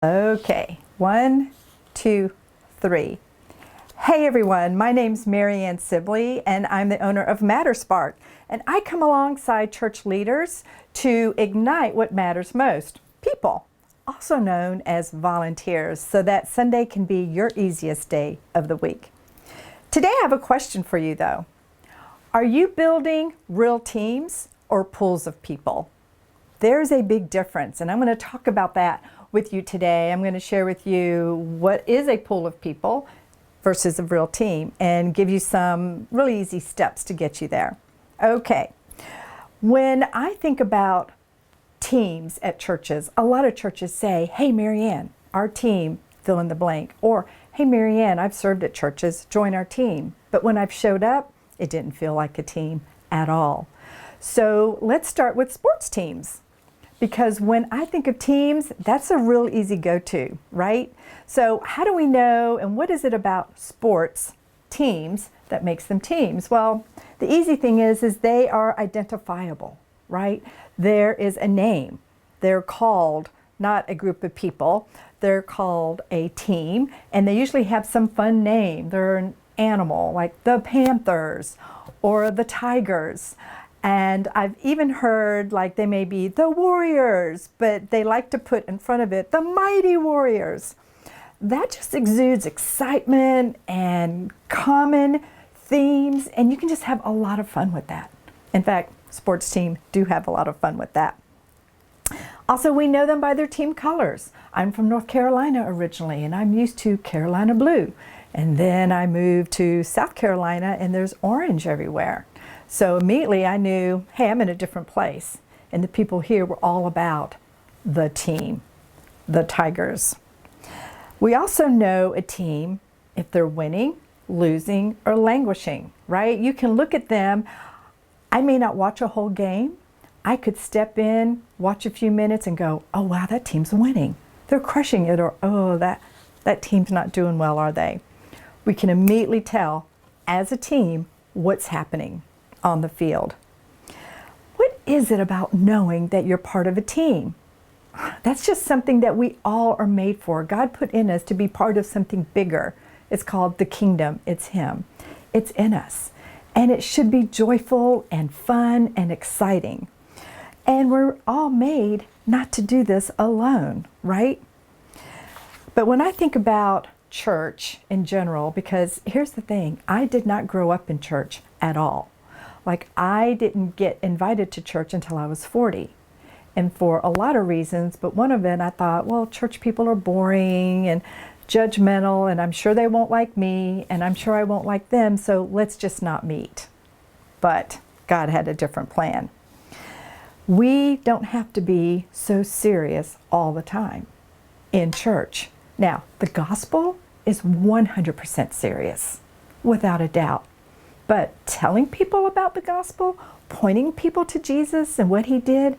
Okay, 1, 2, 3. Hey everyone, my name's Ann Sibley and I'm the owner of MatterSpark, and I come alongside church leaders to ignite what matters most, people, also known as volunteers, so that Sunday can be your easiest day of the week. Today I have a question for you though. Are you building real teams or pools of people? There's a big difference, and I'm going to talk about that with you today. I'm going to share with you what is a pool of people versus a real team and give you some really easy steps to get you there. Okay, when I think about teams at churches, a lot of churches say, hey Marianne, our team, fill in the blank, or hey Marianne, I've served at churches, join our team. But when I've showed up, it didn't feel like a team at all. So let's start with sports teams. Because when I think of teams, that's a real easy go-to, right? So how do we know, and what is it about sports teams that makes them teams? Well, the easy thing is they are identifiable, right? There is a name. They're called not a group of people. They're called a team, and they usually have some fun name. They're an animal, like the Panthers or the Tigers. And I've even heard like they may be the Warriors, but they like to put in front of it the Mighty Warriors. That just exudes excitement and common themes, and you can just have a lot of fun with that. In fact, sports teams do have a lot of fun with that. Also, we know them by their team colors. I'm from North Carolina originally, and I'm used to Carolina blue. And then I moved to South Carolina, and there's orange everywhere. So immediately I knew, hey, I'm in a different place. And the people here were all about the team, the Tigers. We also know a team if they're winning, losing, or languishing, right? You can look at them. I may not watch a whole game. I could step in, watch a few minutes and go, oh, wow, that team's winning. They're crushing it, or oh, that team's not doing well, are they? We can immediately tell as a team what's happening on the field. What is it about knowing that you're part of a team? That's just something that we all are made for. God put in us to be part of something bigger. It's called the kingdom. It's Him. It's in us. And it should be joyful and fun and exciting. And we're all made not to do this alone, right? But when I think about church in general, because here's the thing, I did not grow up in church at all. Like, I didn't get invited to church until I was 40. And for a lot of reasons, but one of it, I thought, well, church people are boring and judgmental, and I'm sure they won't like me, and I'm sure I won't like them, so let's just not meet. But God had a different plan. We don't have to be so serious all the time in church. Now, the gospel is 100% serious, without a doubt. But telling people about the gospel, pointing people to Jesus and what He did,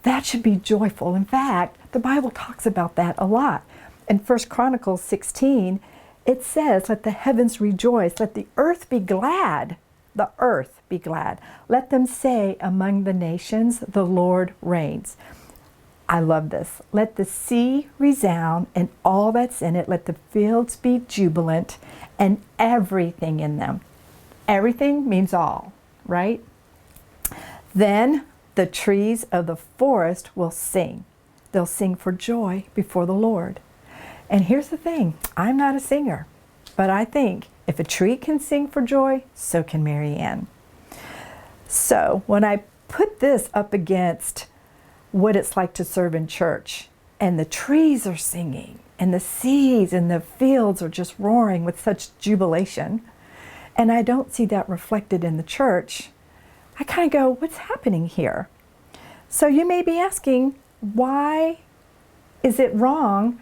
that should be joyful. In fact, the Bible talks about that a lot. In 1 Chronicles 16, it says, let the heavens rejoice, let the earth be glad. The earth be glad. Let them say among the nations, the Lord reigns. I love this. Let the sea resound and all that's in it. Let the fields be jubilant and everything in them. Everything means all, right? Then the trees of the forest will sing. They'll sing for joy before the Lord. And here's the thing, I'm not a singer, but I think if a tree can sing for joy, so can Marianne. So when I put this up against what it's like to serve in church, and the trees are singing, and the seas and the fields are just roaring with such jubilation, and I don't see that reflected in the church, I kind of go, what's happening here? So you may be asking, why is it wrong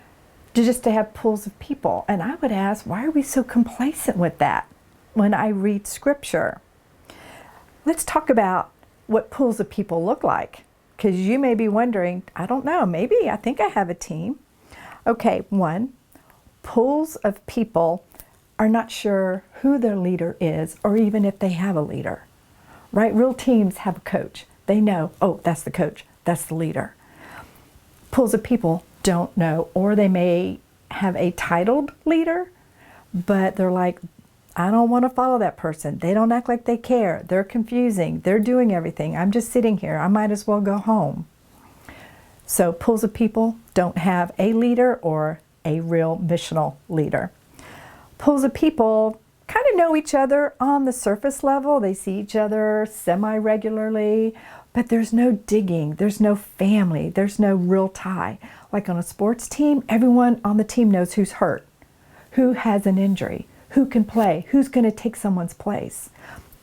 to have pools of people? And I would ask, why are we so complacent with that when I read scripture? Let's talk about what pools of people look like, because you may be wondering, I don't know, maybe I think I have a team. Okay, 1, pools of people are not sure who their leader is or even if they have a leader, right? Real teams have a coach. They know, oh, that's the coach, that's the leader. Pools of people don't know, or they may have a titled leader, but they're like, I don't want to follow that person. They don't act like they care. They're confusing. They're doing everything. I'm just sitting here. I might as well go home. So pools of people don't have a leader or a real missional leader. Pools of people kind of know each other on the surface level. They see each other semi-regularly, but there's no digging. There's no family. There's no real tie. Like on a sports team, everyone on the team knows who's hurt, who has an injury, who can play, who's going to take someone's place.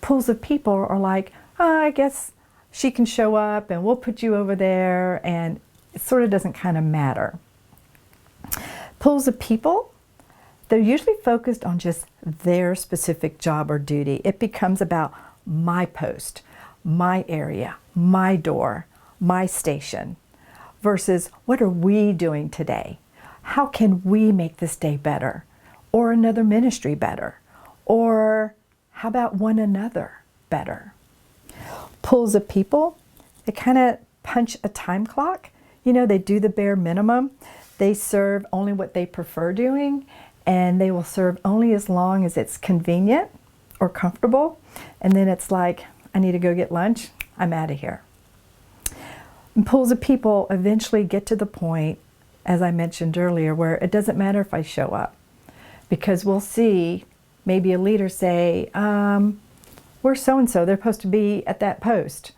Pools of people are like, oh, I guess she can show up and we'll put you over there, and it sort of doesn't kind of matter. Pools of people, they're usually focused on just their specific job or duty. It becomes about my post, my area, my door, my station, versus what are we doing today? How can we make this day better? Or another ministry better? Or how about one another better? Pools of people, they kind of punch a time clock. You know, they do the bare minimum. They serve only what they prefer doing, and they will serve only as long as it's convenient or comfortable. And then it's like, I need to go get lunch. I'm out of here. And pools of people eventually get to the point, as I mentioned earlier, where it doesn't matter if I show up. Because we'll see maybe a leader say, where's so-and-so? They're supposed to be at that post.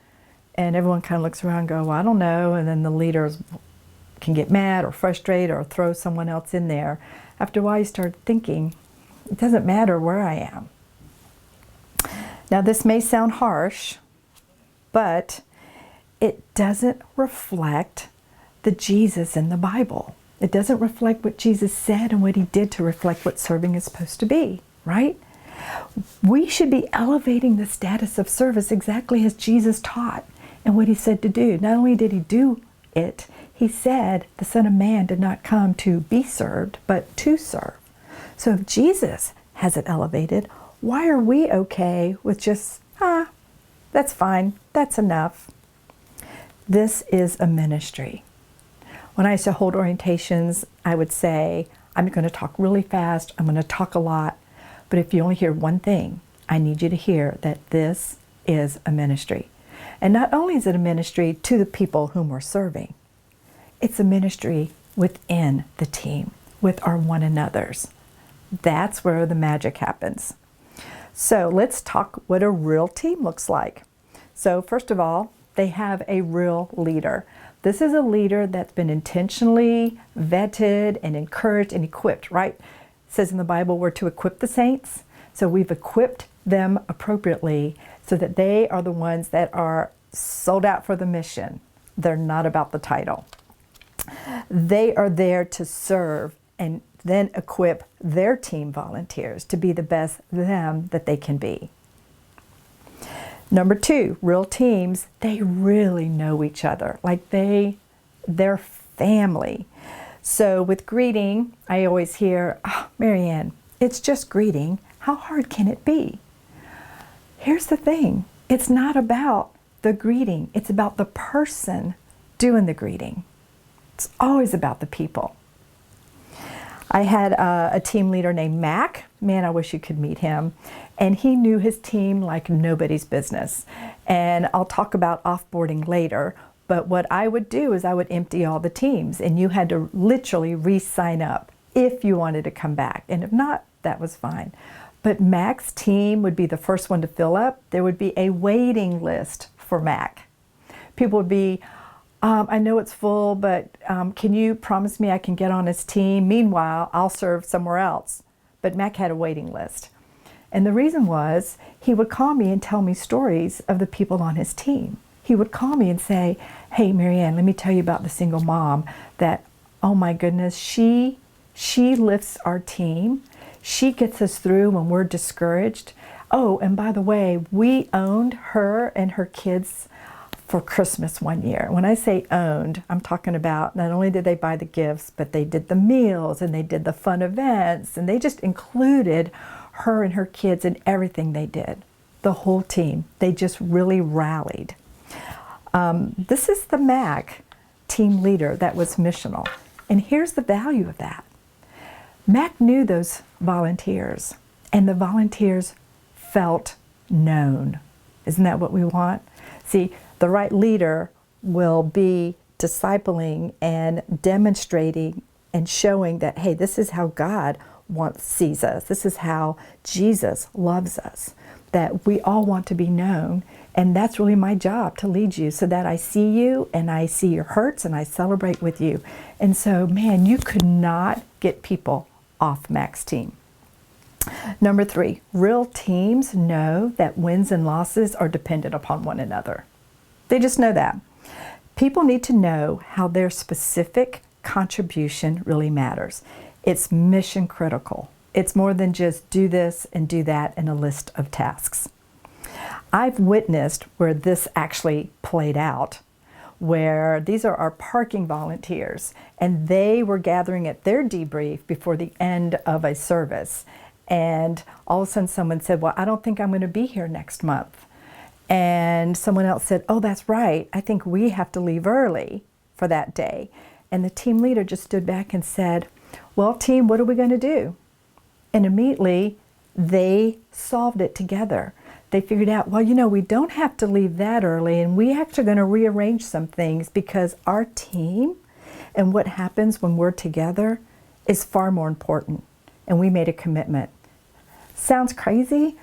And everyone kind of looks around and go, well, I don't know. And then the leaders can get mad or frustrated or throw someone else in there. After a while, you start thinking, it doesn't matter where I am. Now, this may sound harsh, but it doesn't reflect the Jesus in the Bible. It doesn't reflect what Jesus said and what he did to reflect what serving is supposed to be, right? We should be elevating the status of service exactly as Jesus taught and what he said to do. Not only did he do it, he said the Son of Man did not come to be served, but to serve. So if Jesus has it elevated, why are we okay with just, that's fine, that's enough? This is a ministry. When I used to hold orientations, I would say, I'm going to talk really fast, I'm going to talk a lot, but if you only hear one thing, I need you to hear that this is a ministry. And not only is it a ministry to the people whom we're serving, it's a ministry within the team, with our one another's. That's where the magic happens. So let's talk what a real team looks like. So first of all, they have a real leader. This is a leader that's been intentionally vetted and encouraged and equipped, right? It says in the Bible we're to equip the saints. So we've equipped them appropriately so that they are the ones that are sold out for the mission. They're not about the title. They are there to serve and then equip their team volunteers to be the best them that they can be. Number two, real teams, they really know each other. Like they're family. So with greeting, I always hear, oh, Marianne, it's just greeting. How hard can it be? Here's the thing. It's not about the greeting. It's about the person doing the greeting. It's always about the people. I had a team leader named Mac. Man, I wish you could meet him. And he knew his team like nobody's business. And I'll talk about offboarding later. But what I would do is I would empty all the teams. And you had to literally re-sign up if you wanted to come back. And if not, that was fine. But Mac's team would be the first one to fill up. There would be a waiting list for Mac. People would be, I know it's full, but can you promise me I can get on his team? Meanwhile, I'll serve somewhere else. But Mac had a waiting list. And the reason was he would call me and tell me stories of the people on his team. He would call me and say, hey, Marianne, let me tell you about the single mom that, oh my goodness, she lifts our team. She gets us through when we're discouraged. Oh, and by the way, we owned her and her kids for Christmas one year. When I say owned, I'm talking about not only did they buy the gifts, but they did the meals and they did the fun events, and they just included her and her kids in everything they did. The whole team. They just really rallied. This is the Mac team leader that was missional. And here's the value of that. Mac knew those volunteers, and the volunteers felt known. Isn't that what we want? See, the right leader will be discipling and demonstrating and showing that, hey, this is how God sees us. This is how Jesus loves us, that we all want to be known. And that's really my job, to lead you so that I see you and I see your hurts and I celebrate with you. And so, man, you could not get people off Mac's team. Number 3, real teams know that wins and losses are dependent upon one another. They just know that. People need to know how their specific contribution really matters. It's mission critical. It's more than just do this and do that in a list of tasks. I've witnessed where this actually played out, where these are our parking volunteers, and they were gathering at their debrief before the end of a service. And all of a sudden someone said, well, I don't think I'm going to be here next month. And someone else said, oh, that's right. I think we have to leave early for that day. And the team leader just stood back and said, well, team, what are we going to do? And immediately they solved it together. They figured out, well, we don't have to leave that early, and we actually going to rearrange some things because our team and what happens when we're together is far more important. And we made a commitment. Sounds crazy?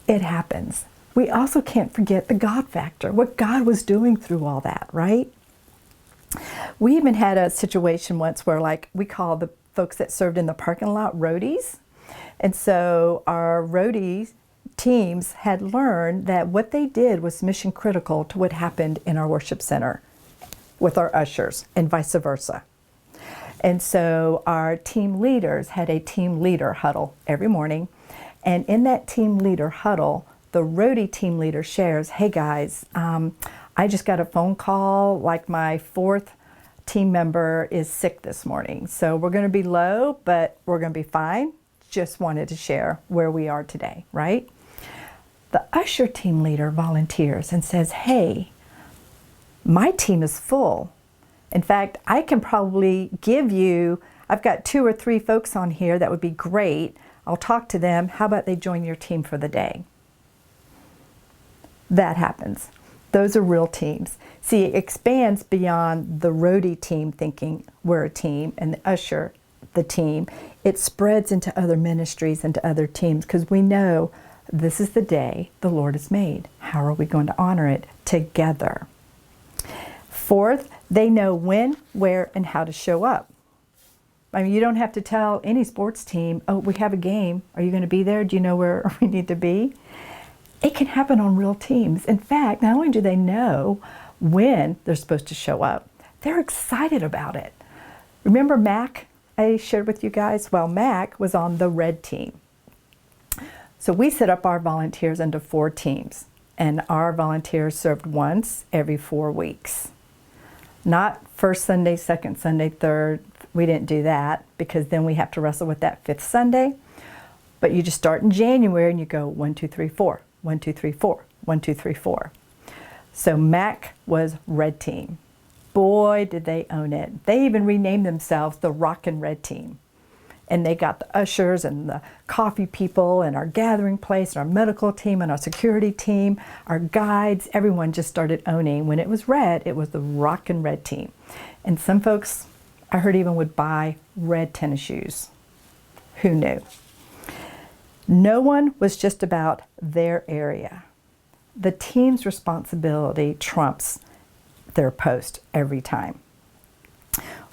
It happens. We also can't forget the God factor, what God was doing through all that, right? We even had a situation once where, we call the folks that served in the parking lot roadies. And so our roadies teams had learned that what they did was mission critical to what happened in our worship center with our ushers and vice versa. And so our team leaders had a team leader huddle every morning. And in that team leader huddle, the roadie team leader shares, hey guys, I just got a phone call, my 4th team member is sick this morning. So we're going to be low, but we're going to be fine. Just wanted to share where we are today, right? The usher team leader volunteers and says, hey, my team is full. In fact, I can probably give you, I've got 2 or 3 folks on here that would be great. I'll talk to them. How about they join your team for the day? That happens. Those are real teams. See, it expands beyond the roadie team thinking we're a team and the usher, the team. It spreads into other ministries and to other teams because we know this is the day the Lord has made. How are we going to honor it together? 4th, they know when, where, and how to show up. I mean, you don't have to tell any sports team, oh, we have a game. Are you going to be there? Do you know where we need to be? It can happen on real teams. In fact, not only do they know when they're supposed to show up, they're excited about it. Remember Mac I shared with you guys? Well, Mac was on the red team. So we set up our volunteers into 4 teams, and our volunteers served once every 4 weeks. Not first Sunday, second Sunday, third. We didn't do that because then we have to wrestle with that 5th Sunday. But you just start in January and you go 1, 2, 3, 4, 1, 2, 3, 4, 1, 2, 3, 4. So Mac was red team. Boy, did they own it. They even renamed themselves the Rockin' Red Team. And they got the ushers and the coffee people and our gathering place, and our medical team and our security team, our guides, everyone just started owning. When it was red, it was the Rockin' Red Team. And some folks, I heard, even would buy red tennis shoes. Who knew? No one was just about their area. The team's responsibility trumps their post every time.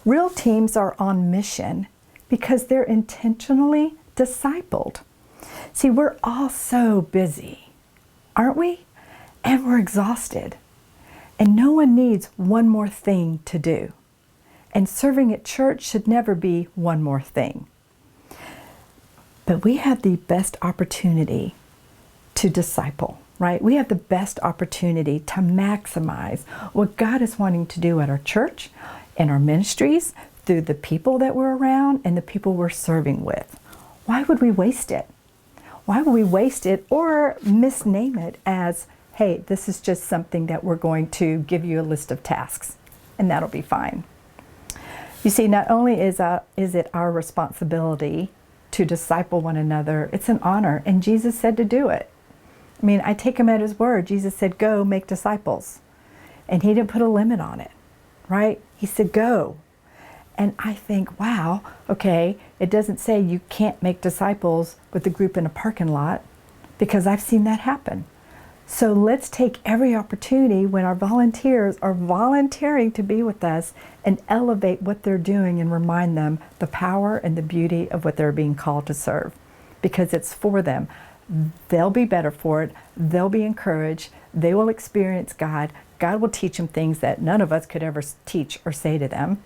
Real teams are on mission because they're intentionally discipled. See, we're all so busy, aren't we? And we're exhausted. And no one needs one more thing to do. And serving at church should never be one more thing. But we have the best opportunity to disciple, right? We have the best opportunity to maximize what God is wanting to do at our church, in our ministries, through the people that we're around and the people we're serving with. Why would we waste it? Why would we waste it or misname it as, hey, this is just something that we're going to give you a list of tasks, and that'll be fine. You see, not only is it our responsibility to disciple one another, it's an honor, and Jesus said to do it. I mean, I take him at his word. Jesus said, go make disciples. And he didn't put a limit on it, right? He said, go. And I think, wow, okay, it doesn't say you can't make disciples with a group in a parking lot, because I've seen that happen. So let's take every opportunity when our volunteers are volunteering to be with us and elevate what they're doing and remind them the power and the beauty of what they're being called to serve, because it's for them. They'll be better for it. They'll be encouraged. They will experience God. God will teach them things that none of us could ever teach or say to them.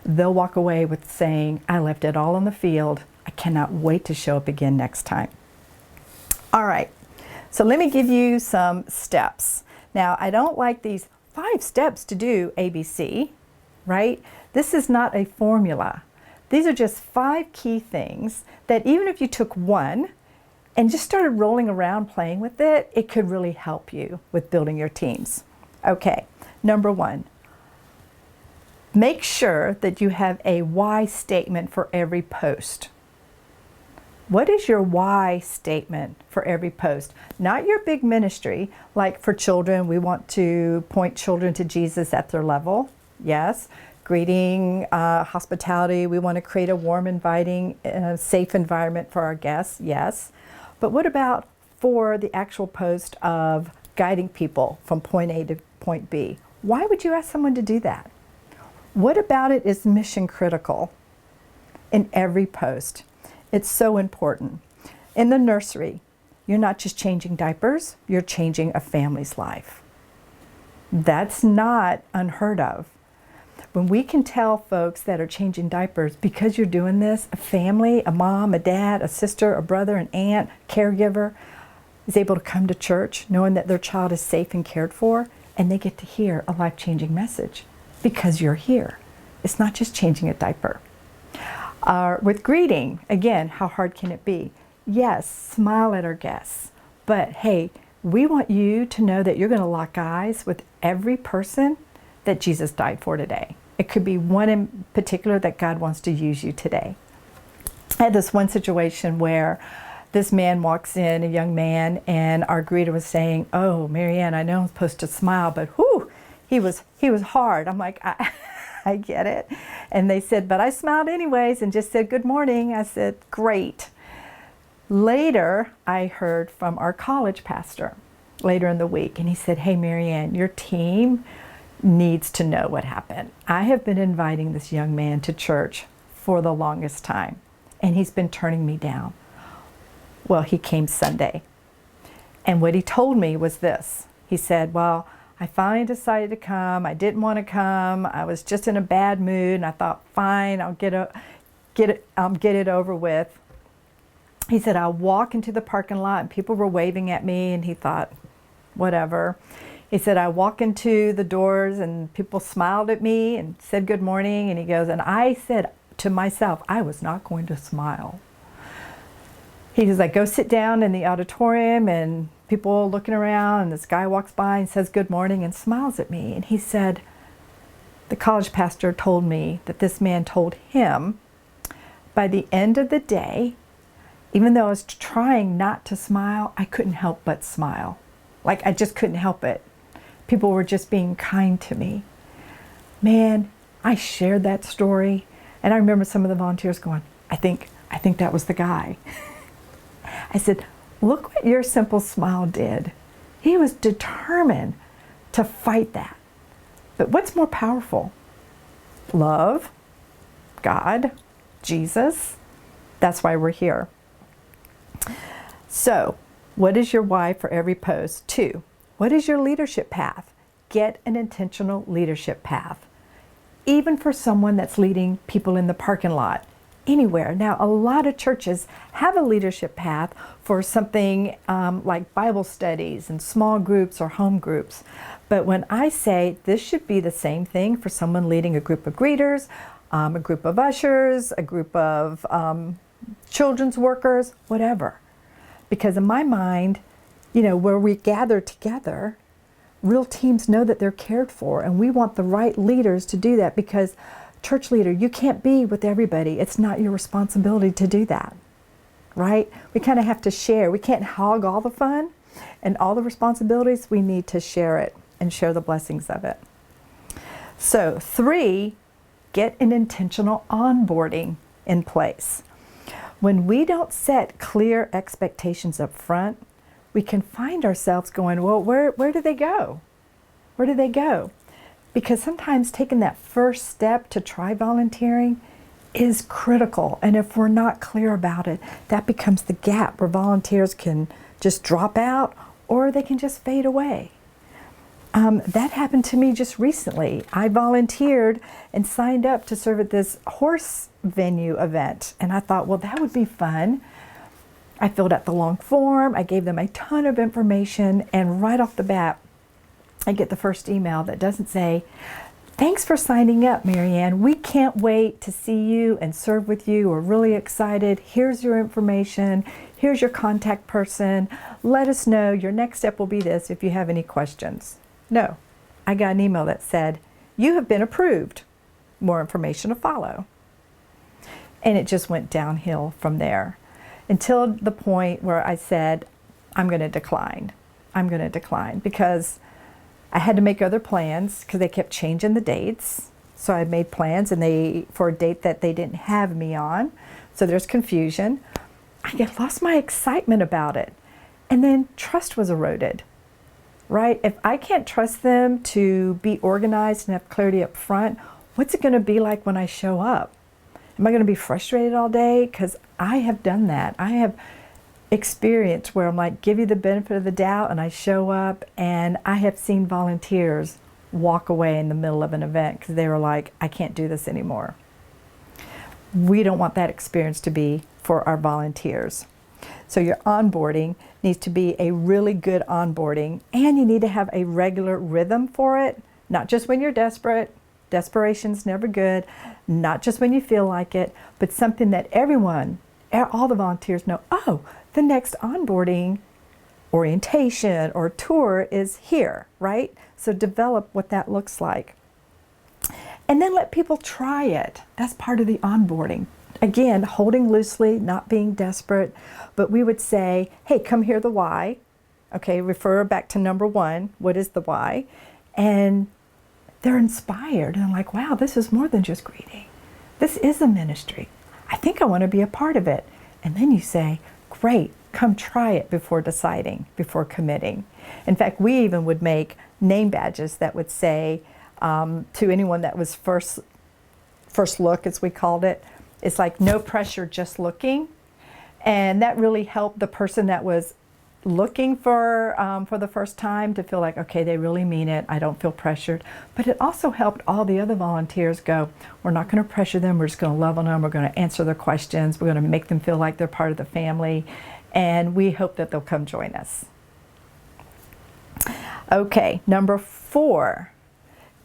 They'll walk away with saying, I left it all on the field. I cannot wait to show up again next time. All right. So let me give you some steps. Now, I don't like these 5 steps to do ABC, right? This is not a formula. These are just 5 key things that even if you took one and just started rolling around playing with it, it could really help you with building your teams. Okay, number 1, make sure that you have a why statement for every post. What is your why statement for every post? Not your big ministry, like for children, we want to point children to Jesus at their level. Yes. Greeting, hospitality, we want to create a warm, inviting, safe environment for our guests. Yes. But what about for the actual post of guiding people from point A to point B? Why would you ask someone to do that? What about it is mission critical in every post? It's so important. In the nursery, you're not just changing diapers, you're changing a family's life. That's not unheard of. When we can tell folks that are changing diapers, because you're doing this, a family, a mom, a dad, a sister, a brother, an aunt, caregiver, is able to come to church knowing that their child is safe and cared for, and they get to hear a life-changing message because you're here. It's not just changing a diaper. With greeting, again, how hard can it be? Yes, smile at our guests. But hey, we want you to know that you're going to lock eyes with every person that Jesus died for today. It could be one in particular that God wants to use you today. I had this one situation where this man walks in, a young man, and our greeter was saying, oh, Marianne, I know I'm supposed to smile, but whew, he was hard. I'm like, I get it. And they said, but I smiled anyways and just said, good morning. I said, great. Later, I heard from our college pastor later in the week, and he said, hey, Marianne, your team needs to know what happened. I have been inviting this young man to church for the longest time, and he's been turning me down. Well, he came Sunday. And what he told me was this. He said, well, I finally decided to come. I didn't want to come. I was just in a bad mood, and I thought, fine, I'll get it over with. He said, I'll walk into the parking lot, and people were waving at me, and he thought, whatever. He said, I walk into the doors, and people smiled at me and said good morning, and he goes, and I said to myself, I was not going to smile. He was like, go sit down in the auditorium, and people looking around, and this guy walks by and says good morning and smiles at me. And he said, the college pastor told me that this man told him by the end of the day, even though I was trying not to smile, I couldn't help but smile. Like I just couldn't help it. People were just being kind to me. Man, I shared that story, and I remember some of the volunteers going, I think that was the guy. I said, look what your simple smile did. He was determined to fight that. But what's more powerful? Love, God, Jesus. That's why we're here. So, what is your why for every post? 2, what is your leadership path? Get an intentional leadership path. Even for someone that's leading people in the parking lot, anywhere. Now, a lot of churches have a leadership path for something like Bible studies and small groups or home groups. But when I say this should be the same thing for someone leading a group of greeters, a group of ushers, a group of children's workers, whatever. Because in my mind, you know, where we gather together, real teams know that they're cared for, and we want the right leaders to do that, because church leader, you can't be with everybody. It's not your responsibility to do that, right? We kind of have to share. We can't hog all the fun and all the responsibilities. We need to share it and share the blessings of it. So 3, get an intentional onboarding in place. When we don't set clear expectations up front, we can find ourselves going, well, where do they go? Where do they go? Because sometimes taking that first step to try volunteering is critical. And if we're not clear about it, that becomes the gap where volunteers can just drop out or they can just fade away. That happened to me just recently. I volunteered and signed up to serve at this horse venue event. And I thought, well, that would be fun. I filled out the long form. I gave them a ton of information. And right off the bat, I get the first email that doesn't say, thanks for signing up, Marianne. We can't wait to see you and serve with you. We're really excited. Here's your information. Here's your contact person. Let us know. Your next step will be this if you have any questions. No, I got an email that said, you have been approved. More information to follow. And it just went downhill from there until the point where I said, I'm going to decline. I'm going to decline because I had to make other plans because they kept changing the dates. So I made plans and for a date that they didn't have me on. So there's confusion. I lost my excitement about it. And then trust was eroded. Right? If I can't trust them to be organized and have clarity up front, what's it going to be like when I show up? Am I going to be frustrated all day? Because I have done that. I have experienced where I'm like, give you the benefit of the doubt, and I show up, and I have seen volunteers walk away in the middle of an event because they were like, I can't do this anymore. We don't want that experience to be for our volunteers. So your onboarding needs to be a really good onboarding, and you need to have a regular rhythm for it, not just when you're desperate. Desperation's never good, not just when you feel like it, but something that everyone, all the volunteers know, oh, the next onboarding orientation or tour is here, right? So develop what that looks like. And then let people try it. That's part of the onboarding. Again, holding loosely, not being desperate, but we would say, hey, come hear the why. Okay, refer back to number 1. What is the why? And they're inspired and like, wow, this is more than just greeting. This is a ministry. I think I want to be a part of it. And then you say, great, come try it before deciding, before committing. In fact, we even would make name badges that would say to anyone that was first look, as we called it, it's like no pressure, just looking. And that really helped the person that was looking for the first time to feel like, okay, they really mean it. I don't feel pressured. But it also helped all the other volunteers go, we're not going to pressure them. We're just going to love on them. We're going to answer their questions. We're going to make them feel like they're part of the family. And we hope that they'll come join us. Okay, number 4.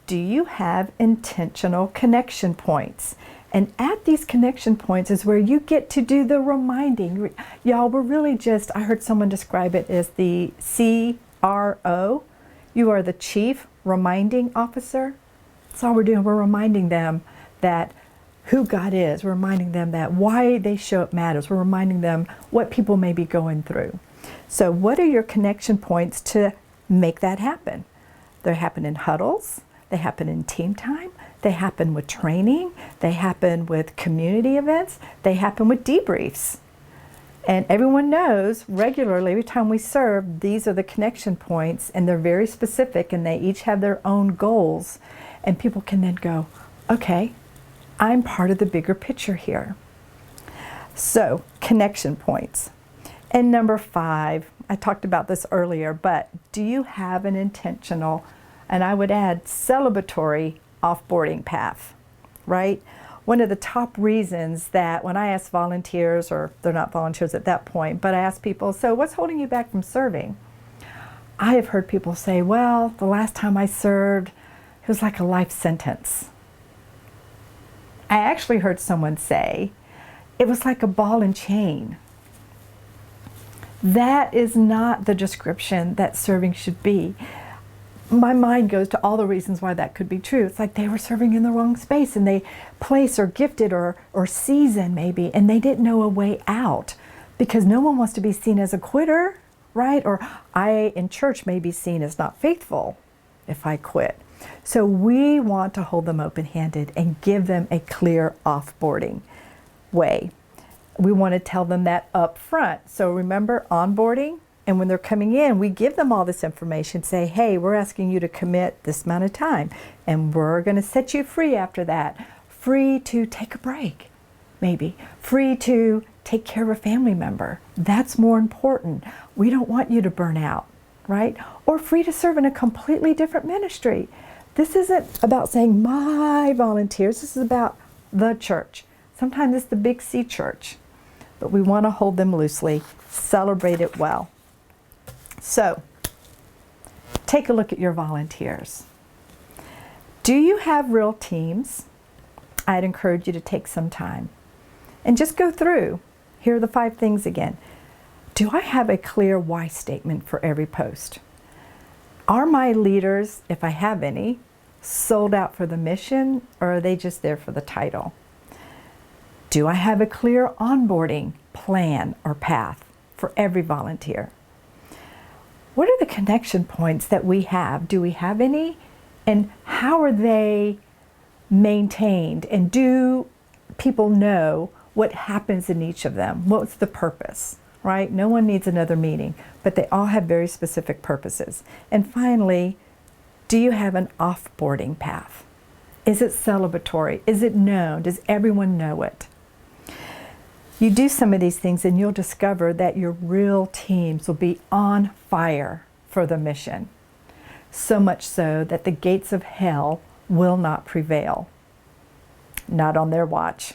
Do you have intentional connection points? And at these connection points is where you get to do the reminding. Y'all, we're really just, I heard someone describe it as the CRO. You are the Chief Reminding Officer. That's all we're doing. We're reminding them that who God is. We're reminding them that why they show up matters. We're reminding them what people may be going through. So what are your connection points to make that happen? They happen in huddles. They happen in team time. They happen with training. They happen with community events. They happen with debriefs. And everyone knows regularly, every time we serve, these are the connection points, and they're very specific, and they each have their own goals. And people can then go, okay, I'm part of the bigger picture here. So, connection points. And number 5, I talked about this earlier, but do you have an intentional, and I would add celebratory, offboarding path, right? One of the top reasons that when I ask volunteers, or they're not volunteers at that point, but I ask people, so what's holding you back from serving? I have heard people say, well, the last time I served, it was like a life sentence. I actually heard someone say, it was like a ball and chain. That is not the description that serving should be. my mind goes to all the reasons why that could be true. It's like they were serving in the wrong space, and they place or gifted or season maybe, and they didn't know a way out, because no one wants to be seen as a quitter, right? Or I in church may be seen as not faithful if I quit. So we want to hold them open-handed and give them a clear offboarding way. We want to tell them that up front. So remember onboarding, and when they're coming in, we give them all this information, say, hey, we're asking you to commit this amount of time, and we're going to set you free after that. Free to take a break, maybe. Free to take care of a family member. That's more important. We don't want you to burn out, right? Or free to serve in a completely different ministry. This isn't about saying my volunteers. This is about the church. Sometimes it's the big C church, but we want to hold them loosely, celebrate it well. So, take a look at your volunteers. Do you have real teams? I'd encourage you to take some time and just go through. Here are the 5 things again. Do I have a clear why statement for every post? Are my leaders, if I have any, sold out for the mission, or are they just there for the title? Do I have a clear onboarding plan or path for every volunteer? What are the connection points that we have? Do we have any? And how are they maintained? And do people know what happens in each of them? What's the purpose, right? No one needs another meeting, but they all have very specific purposes. And finally, do you have an offboarding path? Is it celebratory? Is it known? Does everyone know it? You do some of these things and you'll discover that your real teams will be on fire for the mission. So much so that the gates of hell will not prevail. Not on their watch.